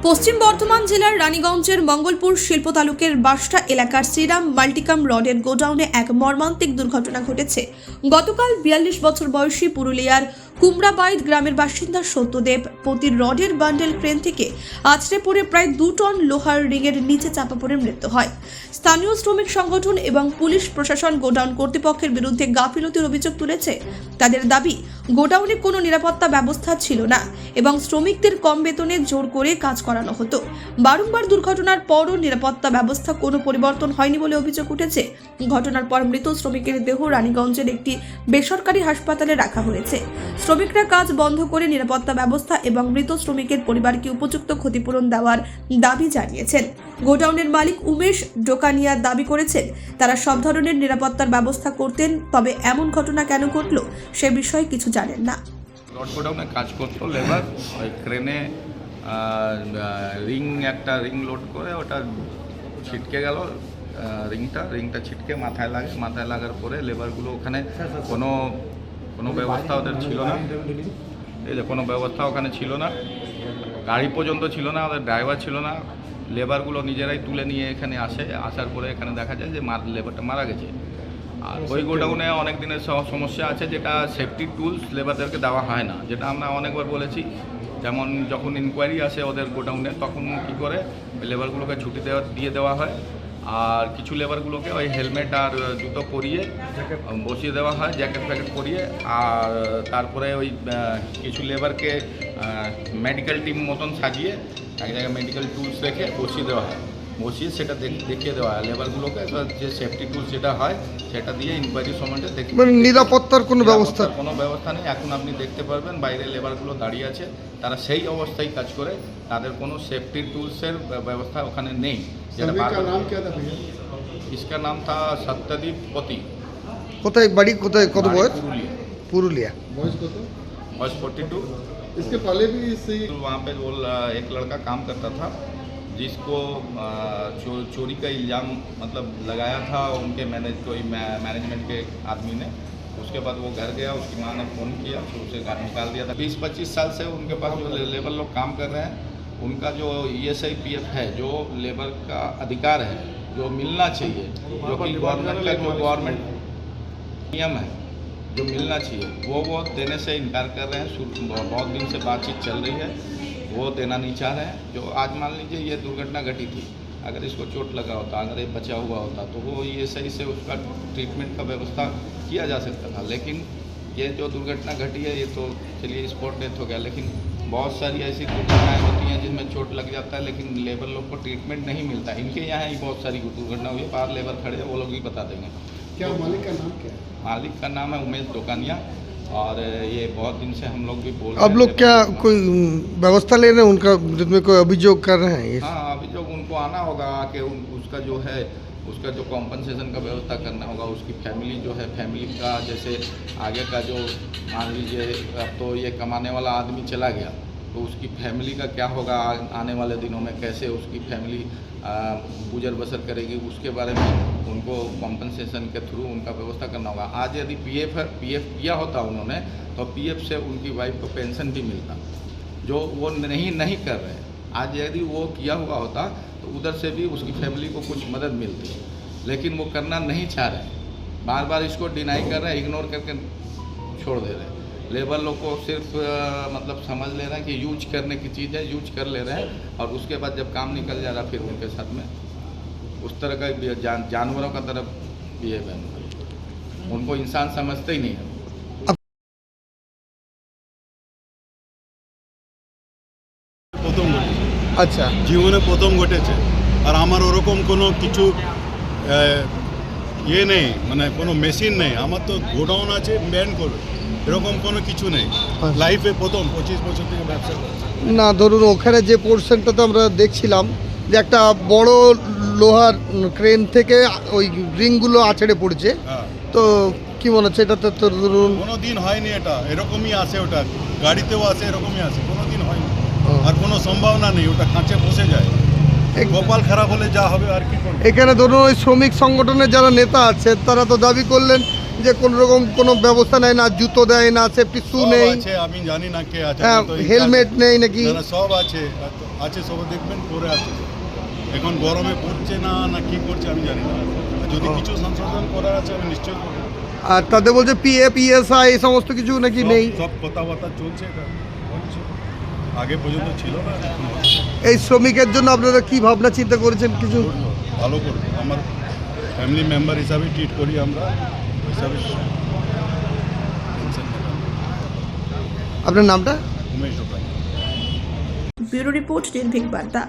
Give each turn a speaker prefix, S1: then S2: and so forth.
S1: পশ্চিম বর্ধমান জেলার রানীগঞ্জের মঙ্গলপুর শিল্প তালুকের বাসটা এলাকার শ্রীরাম মাল্টিকাম রডের গোডাউনে এক মর্মান্তিক দুর্ঘটনা ঘটেছে। গতকাল 42 বছর বয়সী পুরুলিয়ার কুমড়াবাইদ গ্রামের বাসিন্দা সত্যদেব পতির রডের বান্ডেল ক্রেন থেকে আছড়ে পড়ে প্রায় 2 টন লোহার রিংয়ের নিচে চাপা পড়ে মৃত্যু হয়। স্থানীয় শ্রমিক সংগঠন এবং পুলিশ প্রশাসন গোডাউন কর্তৃপক্ষের বিরুদ্ধে গাফিলতির অভিযোগ তুলেছে। তাদের দাবি, গোডাউনে কোনো নিরাপত্তা ব্যবস্থা ছিল না এবং শ্রমিকদের কম বেতনে জোর করে কাজ করানো হতো। বারংবার দুর্ঘটনার পরও নিরাপত্তা ব্যবস্থা কোনো পরিবর্তন হয়নি বলে অভিযোগ উঠেছে। ঘটনার পর মৃত শ্রমিকের দেহ রানীগঞ্জের একটি বেসরকারি হাসপাতালে রাখা হয়েছে। শ্রমিকরা কাজ বন্ধ করে নিরাপত্তা ব্যবস্থা এবং মৃত শ্রমিকের পরিবারকে উপযুক্ত ক্ষতিপূরণ দেওয়ার দাবি জানিয়েছেন। গোডাউনের মালিক উমেশ ডোকানিয়া দাবি করেছেন, তারা সব ধরনের নিরাপত্তার ব্যবস্থা করতেন, তবে এমন ঘটনা কেন ঘটল সে বিষয়ে কিছু জানেন না।
S2: রড গোডাউনে কাজ করতো লেবার, ওই ক্রেনে একটা রিং লোড করে ওটা ছিটকে গেল। রিংটা ছিটকে মাথায় লাগার পরে লেবারগুলো ওখানে কোনো ব্যবস্থা ওদের ছিল না। এই যে কোনো ব্যবস্থা ওখানে ছিল না, গাড়ি পর্যন্ত ছিল না, ওদের ড্রাইভার ছিল না। লেবারগুলো নিজেরাই তুলে নিয়ে এখানে আসার পরে এখানে দেখা যায় যে লেবারটা মারা গেছে। আর ওই গোডাউনে অনেক দিনের সমস্যা আছে, যেটা সেফটি টুলস লেবারদেরকে দেওয়া হয় না, যেটা আমরা অনেকবার বলেছি। যেমন যখন ইনকোয়ারি আসে ওদের গোডাউনে, তখন কী করে লেবারগুলোকে ছুটি দিয়ে দেওয়া হয়, আর কিছু লেবারগুলোকে ওই হেলমেট আর জুতো পরিয়ে বসিয়ে দেওয়া হয়, জ্যাকেট ফ্যাকেট পরিয়ে। আর তারপরে ওই কিছু লেবারকে মেডিকেল টিম মতন সাজিয়ে এক জায়গায় মেডিকেল টুলস রেখে বসিয়ে দেওয়া হয়, বসিয়ে সেটা দেখিয়ে দেওয়া হয় লেবারগুলোকে, যে সেফটি টুলস যেটা হয় সেটা দিয়ে ইনকোয়ারি সময়টা দেখি।
S3: মানে নিরাপত্তার কোনো ব্যবস্থা
S2: নেই। এখন আপনি দেখতে পারবেন বাইরে লেবারগুলো দাঁড়িয়ে আছে, তারা সেই অবস্থায় কাজ করে, তাদের কোনো সেফটি টুলসের ব্যবস্থা ওখানে নেই। इसका नाम था सत्यदीप पति।
S3: কোথায় বাড়ি, কোথায়, কত বয়স? পুরুলিয়া।
S2: बॉयज 42।
S4: इसके पहले भी इसी
S2: वहाँ पे वो एक लड़का काम करता था, जिसको चोरी का इल्ज़ाम मतलब लगाया था उनके मैनेजमेंट के आदमी ने। उसके बाद वो घर गया, उसकी माँ ने फ़ोन किया, तो उसे घर निकाल दिया था। 20-25 साल से उनके पास जो लेबर लोग काम कर रहे हैं, उनका जो ESI PF है, जो लेबर का अधिकार है, जो मिलना चाहिए, जो कि गवर्नमेंट का जो गवर्नमेंट नियम है जो मिलना चाहिए, वो देने से इनकार कर रहे हैं। बहुत दिन से बातचीत चल रही है, वो देना नहीं चाह रहे हैं। जो आज मान लीजिए ये दुर्घटना घटी थी, अगर इसको चोट लगा होता, अगर ये बचा हुआ होता, तो वो ESI से उसका ट्रीटमेंट का व्यवस्था किया जा सकता था। लेकिन ये जो दुर्घटना घटी है, ये तो चलिए स्पॉट डेथ हो गया, लेकिन बहुत सारी ऐसी दुर्घटनाएं होती हैं जिसमें चोट लग जाता है, लेकिन लेबर लोग को ट्रीटमेंट नहीं मिलता। इनके यहाँ ही बहुत सारी दुर्घटना हुई है, बाहर लेबर खड़े हैं, वो लोग भी बता देंगे।
S4: क्या मालिक का नाम क्या है?
S2: मालिक का नाम है उमेश डोकानिया, और ये बहुत दिन से हम लोग भी बोल रहे
S3: अब लोग क्या कोई व्यवस्था ले रहे हैं, उनका विरुद्ध में कोई अभियोग कर रहे हैं?
S2: हाँ, अभियोग उनको आना होगा कि उसका जो है, उसका जो कॉम्पनसेशन का व्यवस्था करना होगा। उसकी फैमिली जो है, फैमिली का जैसे आगे का जो मान लीजिए, अब तो ये कमाने वाला आदमी चला गया, तो उसकी फैमिली का क्या होगा आने वाले दिनों में, कैसे उसकी फैमिली गुजर बसर करेगी, उसके बारे में उनको कॉम्पनसेशन के थ्रू उनका व्यवस्था करना होगा। आज यदि PF किया होता उन्होंने, तो PF से उनकी वाइफ को पेंशन भी मिलता, जो वो नहीं कर रहे। आज यदि वो किया हुआ होता तो उधर से भी उसकी फैमिली को कुछ मदद मिलती, लेकिन वो करना नहीं चाह रहे। बार बार इसको डिनाई कर रहे हैं, इग्नोर करके छोड़ दे रहे हैं। लेबर लोग को सिर्फ मतलब समझ ले रहे हैं कि यूज करने की चीज़ है, यूज कर ले रहे हैं, और उसके बाद जब काम निकल जा रहा फिर उनके साथ में उस तरह का जानवरों का तरफ बिहेव है। उनको इंसान समझते ही नहीं है।
S3: আচ্ছা,
S4: জীবনে প্রথম ঘটেছে। আর আমার ওরকম কোনো কিছু ইয়ে নেই, মানে কোনো মেশিন নেই। আমার তো গোডাউন আছে, ব্যান করবে, এরকম কোনো কিছু নেই। লাইফে প্রথম 25 বছর থেকে ব্যবসা করছি।
S3: না ধরুন ওখানে যে পোর্শনটাতে আমরা দেখছিলাম যে একটা বড় লোহার ক্রেন থেকে ওই রিংগুলো আছড়ে পড়ছে, তো কি মনে হচ্ছে এটা তো ধরুন
S4: কোনো দিন হয়নি, এটা এরকমই আসে, ওটা গাড়িতেও আসে, এরকমই আসে, কোনো দিন হয়নি। আর কোনো সম্ভাবনা নেই, ওটা কাঁচে বসে যায়। কপাল খারাপ হলে যা হবে আর কি করবে।
S3: এখানে ধরুন ওই শ্রমিক সংগঠনের যারা নেতা আছে তারা তো দাবি করলেন যে কোনো রকম কোনো ব্যবস্থা নেয় না, জুতো দেয় না, সেফটি শু
S4: সব
S3: নেই,
S4: আছে, আমি জানি না কে আছে।
S3: হ্যাঁ,
S4: আমি তো এই
S3: হেলমেট
S4: কাজে-
S3: নেই নাকি?
S4: না, না, সব আছে, আছে সব দেখবেন পরে আছে। এখন গরমে পড়ছে না না কি করছে আমি জানি না। যদি কিছু সংশোধন করার আছে আমি নিশ্চয়ই করবো।
S3: আর তাদের বলছে পিএফ ইএসআই এই সমস্ত কিছু নাকি নেই।
S4: সব কথাবার্তা চলছে, এটা হচ্ছে। আগে পর্যন্ত ছিল না, এখন হচ্ছে।
S3: এই শ্রমিকের জন্য আপনারা কি ভাবনা চিন্তা করেছেন কিছু?
S4: করবো, ভালো করবো। আমার ফ্যামিলি মেম্বার হিসাবে ট্রিট করি আমরা, ওই হিসাবে টেনশন নেবেন না।
S3: আপনার নামটা?
S4: উমেশ ওখানে।
S1: ব্যুরো রিপোর্ট নির্ভীক বার্তা।